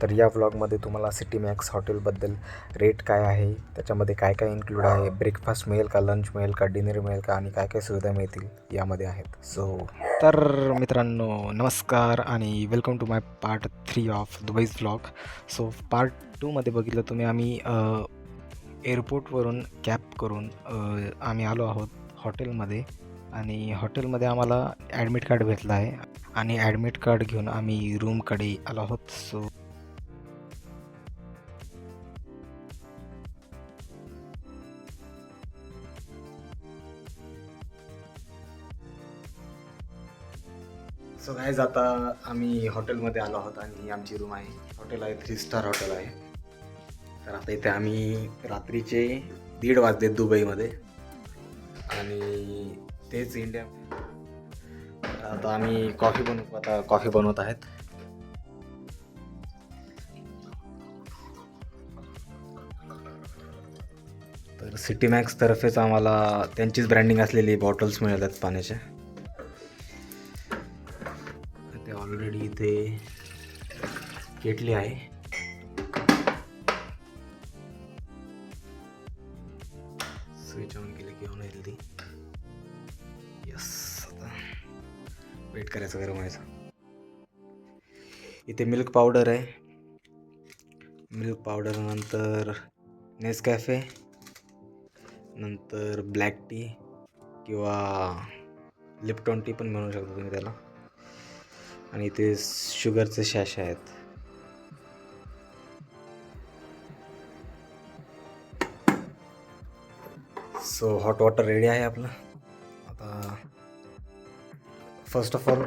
तर या व्लॉगमध्ये तुम्हाला सिटी मॅक्स हॉटेलबद्दल रेट काय आहे, त्याच्यामध्ये काय काय इन्क्लूड आहे, ब्रेकफास्ट मिळेल का, लंच मिळेल का, डिनर मिळेल का आणि काय काय सुविधा मिळतील यामध्ये आहेत. तर मित्रांनो नमस्कार आणि welcome to my part 3 of Dubai's vlog. Part 2मध्ये बघितलं तुम्ही आम्ही एअरपोर्टवरून कॅब करून आम्ही आलो आहोत हॉटेलमध्ये आणि हॉटेलमध्ये आम्हाला ॲडमिट कार्ड भेटलं आहे आणि ॲडमिट कार्ड घेऊन आम्ही रूमकडे आलो आहोत. सो गाईज आता आम्ही हॉटेलमध्ये आलो आहोत आणि ही आमची रूम आहे. हॉटेल आहे 3 स्टार हॉटेल आहे. तर आता इथे आम्ही रात्रीचे 1:30 वाजले दुबईमध्ये आणि तेच इंडिया. आता आम्ही कॉफी बनवत आहेत. तर सिटी मॅक्स तर्फेच आम्हाला त्यांचीच ब्रँडिंग असलेली बॉटल्स मिळतात पाण्याच्या. ते ऑलरेडी इथे केटली आहे. स्विच ऑन केले की ऑन येईल ती. यस, आता वेट करायचं गरम व्हायचं. इथे मिल्क पावडर आहे. मिल्क पावडर नंतर नेसकॅफे, नंतर ब्लॅक टी किंवा लिप्टॉन टी पण म्हणू शकता तुम्ही त्याला. आणि इथे शुगरचे शॅशे आहेत. सो हॉट वॉटर रेडी आहे आपलं. आता first of all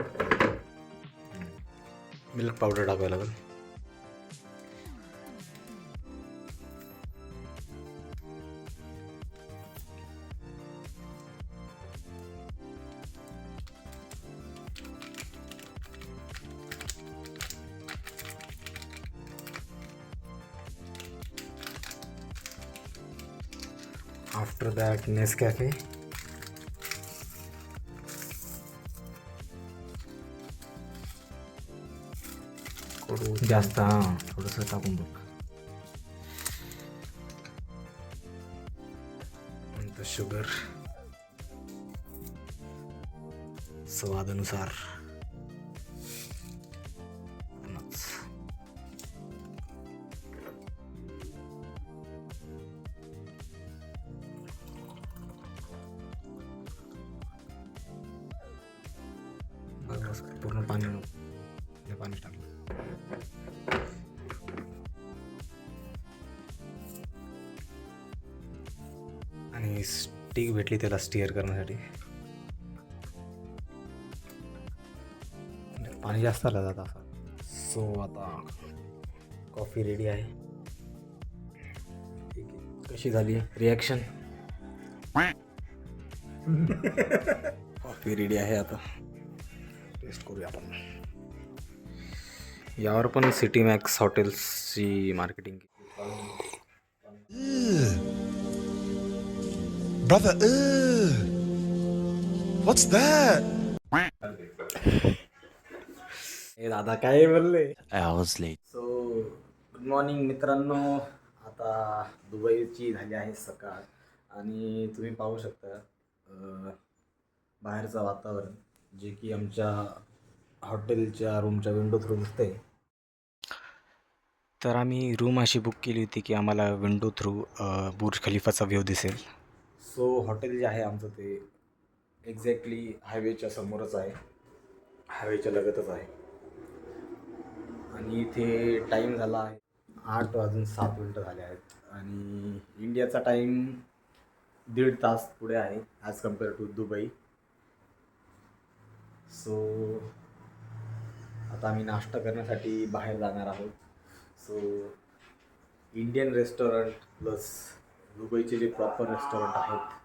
milk powder टाकावं लागेल. After that Nescafe. जास्त थोडंसं टाकून बघ. नंतर शुगर स्वादानुसार. पूर्ण पाणी टाकलं. आणि स्टिक भेटली त्याला स्टिअर करण्यासाठी. पाणी जास्त आलं जातं असं. सो आता कॉफी रेडी आहे. ठीक आहे, कशी झाली रिॲक्शन? कॉफी रेडी आहे. आता टेस्ट करूया आपण. यावर पण सिटी मॅक्स हॉटेल्सची मार्केटिंग. Brother, what's that? हे दादा काय बोलले? I was late. So good morning मित्रांनो. आता दुबईची झाली आहे सकाळ आणि तुम्ही पाहू शकता बाहेरचं वातावरण, जे की आमच्या हॉटेलच्या रूमच्या विंडो थ्रू दिसते. तर आम्ही रूम अशी बुक केली होती की आम्हाला विंडो थ्रू बुर्ज खलिफाचा व्ह्यू दिसेल. सो हॉटेल जे आहे आमचं ते एक्झॅक्टली हायवेच्या समोरच आहे, हायवेच्या लगतच आहे. आणि इथे टाईम झाला आहे 8:07 झाले आहेत आणि इंडियाचा टाईम 1.5 तास पुढे आहे as compared to Dubai. So आता आम्ही नाश्ता करण्यासाठी बाहेर जाणार आहोत. सो इंडियन रेस्टॉरंट प्लस दुबईचे जे प्रॉपर रेस्टॉरंट आहेत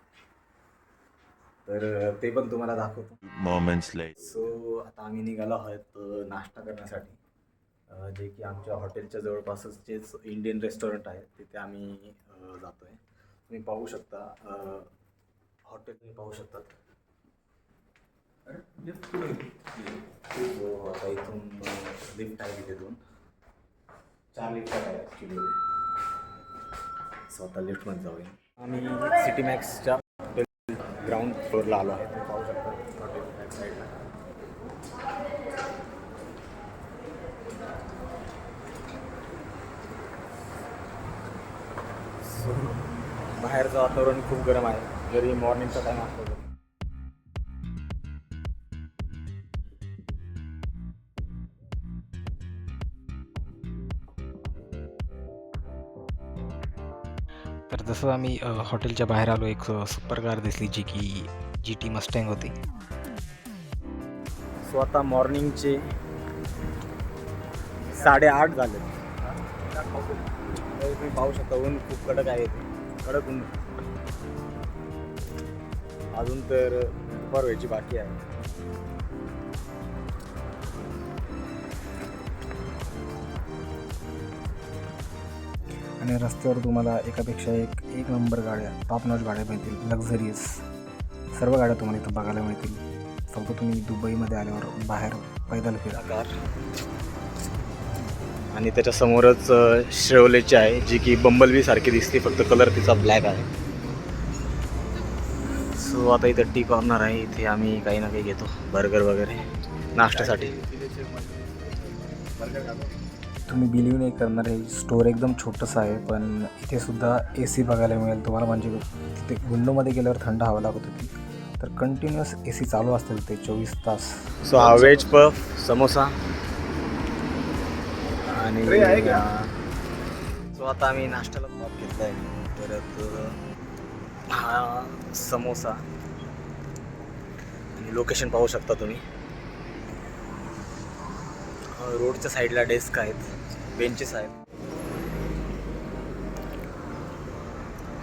तर ते पण तुम्हाला दाखवतो. Moments late. सो आता आम्ही निघालो आहोत नाश्ता करण्यासाठी, जे की आमच्या हॉटेलच्या जवळपासच जेच इंडियन रेस्टॉरंट आहे तिथे आम्ही जातो आहे. तुम्ही पाहू शकता हॉटेल तुम्ही पाहू शकतात. सो आता इथून लिफ्ट आहे तिथे दोन. 4 लिफ्ट आहे ॲक्च्युली. स्वतः लिफ्टमध्ये जाऊया. आम्ही सिटी मॅक्सच्या ग्राउंड फ्लोअरला आलो आहे. तुम्ही पाहू शकता हॉटेल बॅक साईडला. सो बाहेरचं वातावरण खूप गरम आहे जरी मॉर्निंगचा टाईम असतो तरी. तर जसं आम्ही हॉटेलच्या बाहेर आलो एक सुपर कार दिसली जी की GT मस्टँग होती. सो आता मॉर्निंगचे 8:30 झाले. तुम्ही पाहू शकता ऊन खूप कडक आहे. कडक ऊन अजून तर दुपार व्हायची बाकी आहे. आणि रस्त्यावर तुम्हाला एकापेक्षा एक नंबर गाड्या, टॉप नॉच गाड्या मिळतील. लक्झरियस सर्व गाड्या तुम्हाला इथं बघायला मिळतील. फक्त तुम्ही दुबईमध्ये आल्यावर बाहेर पैदल फिरा. कार आणि त्याच्यासमोरच शेवलेची आहे जी की बंबलबी सारखी दिसते, फक्त कलर तिचा ब्लॅक आहे. सो आता इथं टी कॉर्नर आहे. इथे आम्ही काही ना काही घेतो, बर्गर वगैरे नाश्त्यासाठी. तुम्ही बिलीव्ह नाही करणार, हे स्टोर एकदम छोटंसं आहे पण इथे सुद्धा AC बघायला मिळेल तुम्हाला. म्हणजे तिथे विंडोमध्ये गेल्यावर थंड हवा लागत होती, तर कंटिन्युअस AC चालू असतं तिथे 24 तास. सो हा व्हेज पफ, समोसा आणि सो आता आम्ही नाश्त्याला पफ घेतला आहे. परत हा समोसा आणि लोकेशन पाहू शकता तुम्ही. रोडच्या साईडला डेस्क आहेत, बेंचेस आहेत.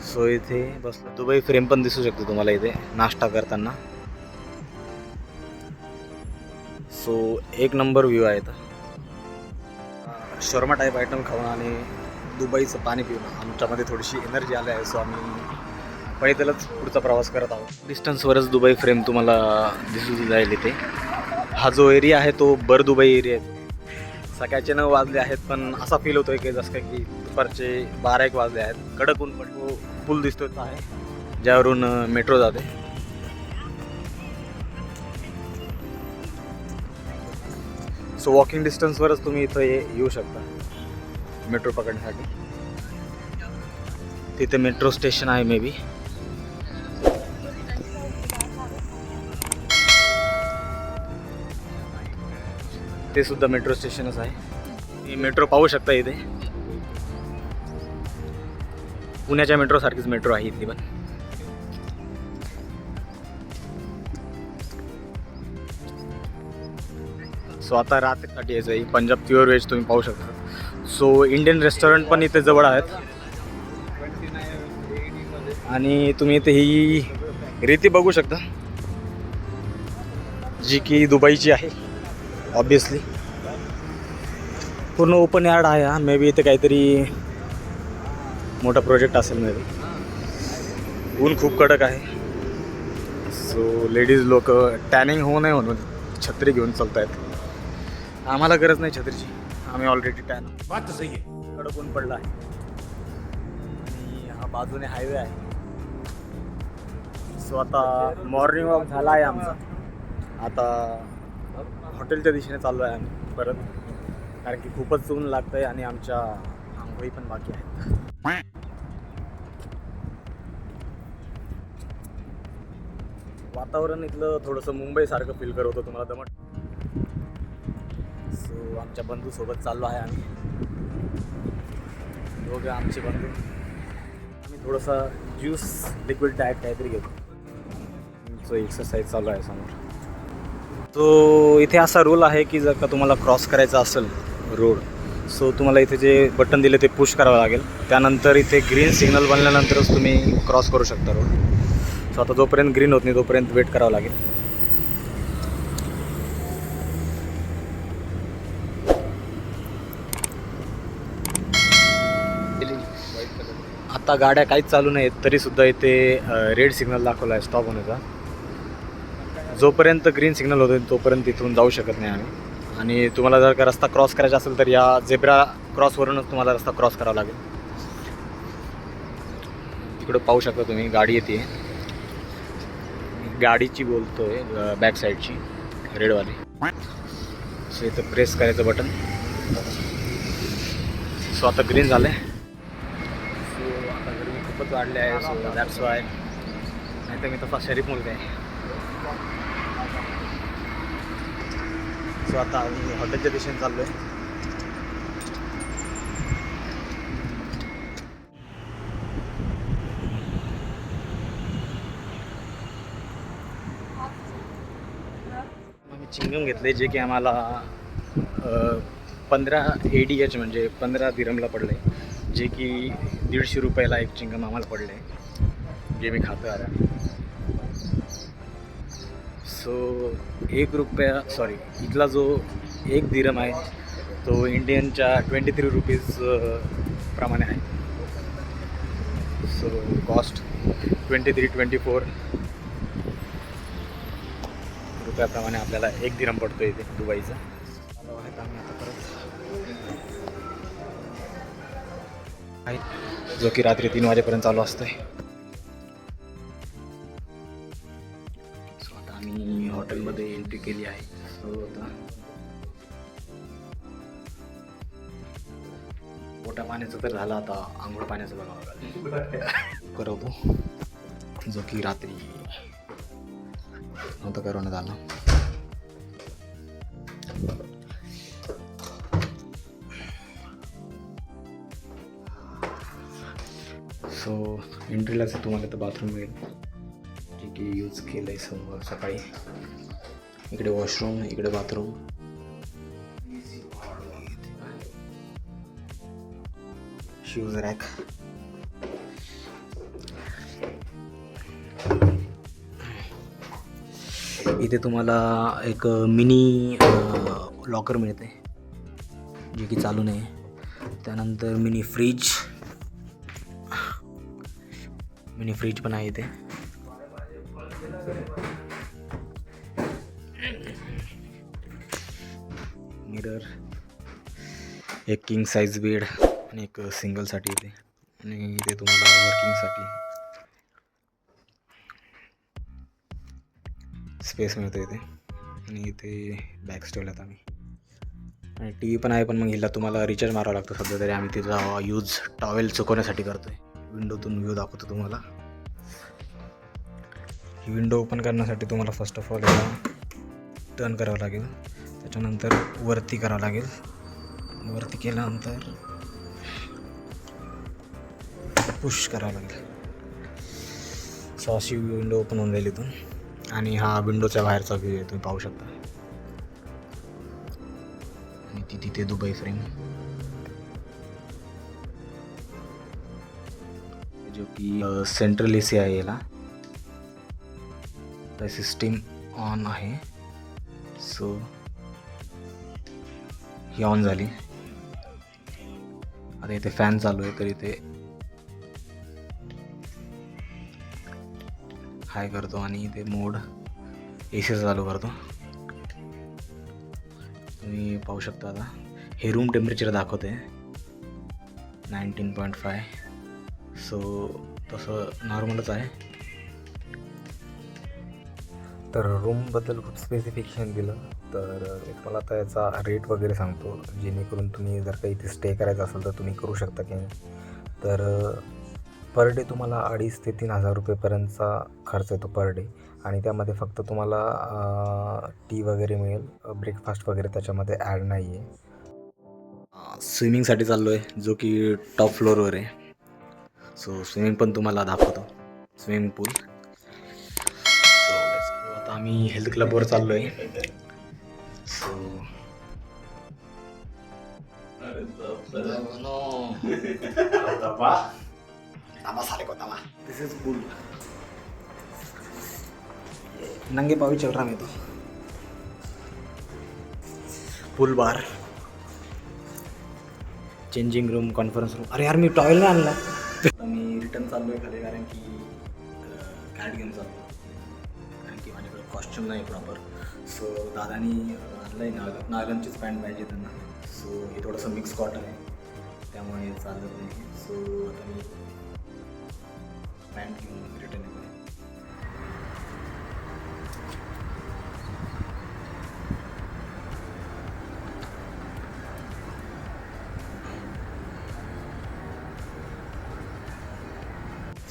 सो इथे बसलो. दुबई फ्रेम पण दिसू शकतो तुम्हाला इथे नाश्ता करताना. सो एक नंबर व्ह्यू आहे इथं. शर्मा टाईप आयटम खाऊन आणि दुबईचं पाणी पिऊन आमच्यामध्ये थोडीशी एनर्जी आली आहे. सो आम्ही पैदलच पुढचा प्रवास करत आहोत. डिस्टन्सवरच दुबई फ्रेम तुम्हाला दिसू जाईल इथे. हा जो एरिया आहे तो बर दुबई एरिया आहे. सकाळचे 9 वाजले आहेत पण असा फील होतोय की जसं काय की दुपारचे 12-1 वाजले आहेत. कडक ऊन पण तो पूल दिसतोय आहे ज्यावरून मेट्रो जाते. सो वॉकिंग डिस्टन्सवरच तुम्ही इथं येऊ शकता मेट्रो पकडण्यासाठी. तिथे मेट्रो स्टेशन आहे मे बी. ते सुद्धा मेट्रो स्टेशनच आहे. ही मेट्रो पाहू शकता इथे. पुण्याच्या मेट्रो सारखीच मेट्रो आहे इथली पण. सो आता रात्रीसाठी यायचं आहे. पंजाब प्युअर व्हेज तुम्ही पाहू शकता. सो इंडियन रेस्टॉरंट पण इथे जवळ आहेत आणि तुम्ही इथे ही रीती बघू शकता जी की दुबईची आहे. ऑब्वियसली पूर्ण ओपन यार्ड आहे हा. मे बी इथे काहीतरी मोठा प्रोजेक्ट असेल मे बी. ऊन खूप कडक आहे. सो लेडीज लोक टॅनिंग होऊ नये म्हणून छत्री घेऊन चालत आहेत. आम्हाला गरज नाही छत्रीची, आम्ही ऑलरेडी टॅन. बात सही आहे. कडक ऊन पडला आहे आणि हा बाजूने हायवे आहे. सो आता मॉर्निंग वॉक झाला आहे आमचा. आता हॉटेलच्या दिशेने चाललो आहे आम्ही परत, कारण की खूपच ऊन लागतं आहे आणि आमच्या आंघोळी पण बाकी आहेत. वातावरण इथलं थोडंसं मुंबईसारखं फील करत होतं तुम्हाला दमट. सो आमच्या बंधूसोबत चाललो आहे आम्ही. दोघे आमचे बंधू. आम्ही थोडंसा ज्यूस लिक्विड डाएट काहीतरी घेतो. आमचं एक्सरसाइज चालू आहे समोर. तो इथे असा रूल आहे की जर का तुम्हाला क्रॉस करायचा असेल रोड, सो तुम्हाला इथे जे बटन दिले ते पुश करावं लागेल. त्यानंतर इथे ग्रीन सिग्नल बनल्यानंतरच तुम्ही क्रॉस करू शकता रोड. सो आता जोपर्यंत ग्रीन होत नाही तोपर्यंत वेट करावं लागेल. आता गाड्या काहीच चालू नाहीत तरीसुद्धा इथे रेड सिग्नल दाखवला आहे स्टॉप होण्याचा. जोपर्यंत ग्रीन सिग्नल होतो तोपर्यंत इथून जाऊ शकत नाही आम्ही. आणि तुम्हाला जर का रस्ता क्रॉस करायचा असेल तर या झेब्रा क्रॉसवरूनच तुम्हाला रस्ता क्रॉस करावा लागेल. तिकडं पाहू शकता तुम्ही गाडी येते, गाडीची बोलतोय बॅक साईडची रेडवाली. सो इथं प्रेस करायचं बटन. सो आता ग्रीन झालं आहे. सो आता गरमी खूपच वाढली आहे. सो दॅट्स वाय, नाही तर मी तसा शरीफ मुलगा आहे. सो आता आम्ही हॉटेलच्या दिशेने चाललो आहे. आम्ही चिंगम घेतले जे की आम्हाला 15 ADH म्हणजे 15 दिरमला पडलं आहे, जे की 150 रुपयाला एक चिंगम आम्हाला पडलं आहे, जे मी खातो आता. सो 1 रुपया सॉरी इथला जो 1 दिरम आहे तो इंडियनच्या 23 रुपीज प्रमाणे आहे. सो कॉस्ट 23-24 रुपयाप्रमाणे आपल्याला 1 दिरम पडतो इथे दुबईचा. आलो आहेत आम्ही आता परत, जो की रात्री 3 वाजेपर्यंत चालू असतोय. सो आता आम्ही हॉटेलमध्ये एंट्री केली आहे. सो आता पोटा पाण्याचं तर झालं, आता आंघोळ पाण्याचं बघावं लागेल. करवतो जो की रात्री नव्हतं करवण्यात आलं. सो एंट्रीलाच तुम्हाला तर बाथरूम मिळेल, जे की यूज केलं आहे समोर सकाळी. इकडे वॉशरूम, इकडे बाथरूम, शूज रॅक. इथे तुम्हाला एक मिनी लॉकर मिळते, जे की चालू नाही. त्यानंतर मिनी फ्रीज पण आहे इथे. मिरर, एक किंग साईज बेड आणि एक सिंगलसाठी इथे. आणि इथे तुम्हाला वर्किंगसाठी स्पेस मिळतो इथे. आणि इथे बॅग्स ठेवल्यात आम्ही. आणि टी व्ही पण आहे, पण मग हिला तुम्हाला रिचार्ज मारावा लागतो. सध्या तरी आम्ही तिचा यूज टॉवेल सुकवण्यासाठी करतो आहे. विंडोतून व्ह्यू दाखवतो तुम्हाला. ही विंडो ओपन करण्यासाठी तुम्हाला फर्स्ट ऑफ ऑल याला टर्न करावं लागेल, त्याच्यानंतर वरती करावं लागेल. वरती केल्यानंतर पुश करावं लागेल. सो अशी विंडो ओपन होऊन जाईल इथून. आणि हा विंडोच्या बाहेरचा व्ह्यू आहे, तुम्ही पाहू शकता. आणि ती तिथे दुबई फ्रेम, जो की सेंट्रल AC आहे. याला सिस्टीम ऑन आहे. सो ही ऑन झाली. आता इथे फॅन चालू आहे, तर इथे हाय करतो आणि इथे मोड AC चालू करतो. तुम्ही पाहू शकता. आता हे रूम टेम्परेचर दाखवते 19.5. सो तसं नॉर्मलच आहे. तर रूमबद्दल खूप स्पेसिफिकेशन दिलं. तर एक मला आता याचा रेट वगैरे सांगतो, जेणेकरून तुम्ही जर का इथे स्टे करायचं असेल तर तुम्ही करू शकता की नाही. तर पर डे तुम्हाला 2,500 ते 3,000 रुपयेपर्यंतचा खर्च येतो पर डे. आणि त्यामध्ये फक्त तुम्हाला टी वगैरे मिळेल, ब्रेकफास्ट वगैरे त्याच्यामध्ये ॲड नाही आहे. स्विमिंगसाठी चाललो आहे, जो की टॉप फ्लोअरवर आहे. सो स्विमिंग पण तुम्हाला दाखवतो, स्विमिंग पूल. सो आता आम्ही हेल्थ क्लबवर चाललो आहे. सो दिस इज पूल. नंगे पावी चल रहा मैं तो. पूल बार, चेंजिंग रूम, कॉन्फरन्स रूम. अरे यार मी टॉयलेट नाही आणला. मी रिटर्न चाललो आहे खाली, कारण की कार्ड घेऊन चाललो, कारण की माझ्याकडे कॉस्ट्यूम नाही प्रॉपर. सो दादानी नाही नायलॉनचीच पॅन्ट पाहिजे त्यांना. सो हे थोडंसं मिक्स कॉटन आहे त्यामुळे चालत नाही. सो आता मी पॅन्ट घेऊन रिटर्न येतो.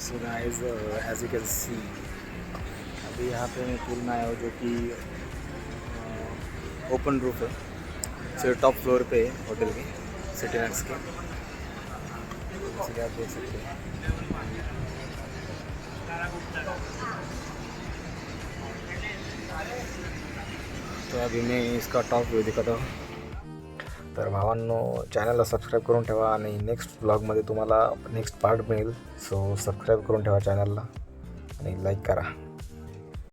So guys as you can see अभी यहाँ पे मैं पूल में आया हूँ जो कि ओपन रूफ है. सो टॉप फ्लोर पे है होटल के सिटी मैक्स के. इसलिए आप देख सकते हैं. तो अभी मैं इसका टॉप व्यू दिखाता हूँ. तर भावांनो चॅनलला सबस्क्राईब करून ठेवा आणि नेक्स्ट ब्लॉगमध्ये तुम्हाला नेक्स्ट पार्ट मिळेल. सो सबस्क्राईब करून ठेवा चॅनलला आणि लाईक करा.